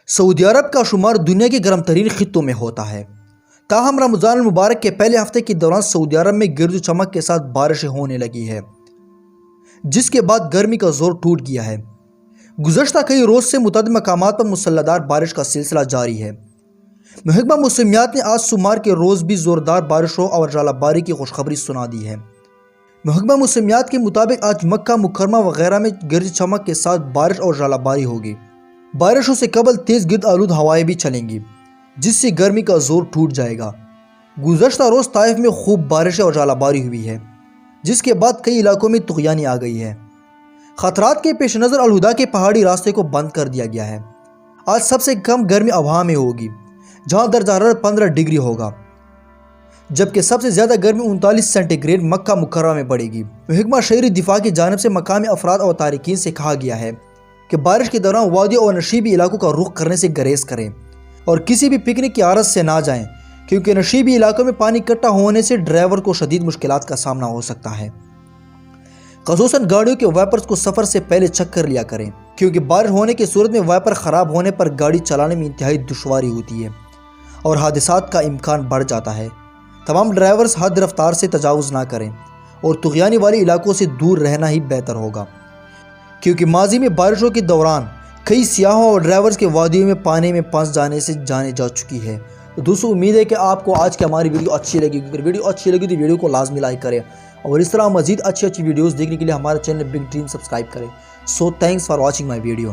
سعودی عرب کا شمار دنیا کے گرم ترین خطوں میں ہوتا ہے، تاہم رمضان المبارک کے پہلے ہفتے کے دوران سعودی عرب میں گرج و چمک کے ساتھ بارشیں ہونے لگی ہے، جس کے بعد گرمی کا زور ٹوٹ گیا ہے۔ گزشتہ کئی روز سے متعدد مقامات پر مسلسل بارش کا سلسلہ جاری ہے۔ محکمہ موسمیات نے آج سوموار کے روز بھی زوردار بارشوں اور ژالہ باری کی خوشخبری سنا دی ہے۔ محکمہ موسمیات کے مطابق آج مکہ مکرمہ وغیرہ میں گرج چمک کے ساتھ بارش اور ژالہ باری ہوگی۔ بارشوں سے قبل تیز گرد آلود ہوائیں بھی چلیں گی، جس سے گرمی کا زور ٹوٹ جائے گا۔ گزشتہ روز طائف میں خوب بارشیں اور ژالہ باری ہوئی ہے، جس کے بعد کئی علاقوں میں طغیانی آ گئی ہے۔ خطرات کے پیش نظر الہدا کے پہاڑی راستے کو بند کر دیا گیا ہے۔ آج سب سے کم گرمی ابہا میں ہوگی، جہاں درجہ حرارت 15 ڈگری ہوگا، جبکہ سب سے زیادہ گرمی 39 سینٹی گریڈ مکہ مکرمہ میں پڑے گی۔ محکمہ شہری دفاع کی جانب سے مقامی افراد اور تارکین سے کہا گیا ہے کہ بارش کے دوران وادیوں اور نشیبی علاقوں کا رخ کرنے سے گریز کریں اور کسی بھی پکنک کی عرض سے نہ جائیں، کیونکہ نشیبی علاقوں میں پانی اکٹھا ہونے سے ڈرائیور کو شدید مشکلات کا سامنا ہو سکتا ہے۔ خصوصاً گاڑیوں کے وائپرز کو سفر سے پہلے چیک کر لیا کریں، کیونکہ بارش ہونے کی صورت میں وائپر خراب ہونے پر گاڑی چلانے میں انتہائی دشواری ہوتی ہے اور حادثات کا امکان بڑھ جاتا ہے۔ تمام ڈرائیورز حد رفتار سے تجاوز نہ کریں اور طغیانی والے علاقوں سے دور رہنا ہی بہتر ہوگا، کیونکہ ماضی میں بارشوں کے دوران کئی سیاحوں اور ڈرائیورز کے وادیوں میں پانی میں پھنس جانے سے جانیں جا چکی ہے۔ دوستو، امید ہے کہ آپ کو آج کی ہماری ویڈیو اچھی لگی۔ اگر ویڈیو اچھی لگی تو ویڈیو کو لازمی لائک کریں اور اس طرح مزید اچھی ویڈیوز دیکھنے کے لیے ہمارے چینل بگ ڈریم سبسکرائب کریں۔ So thanks for watching my video.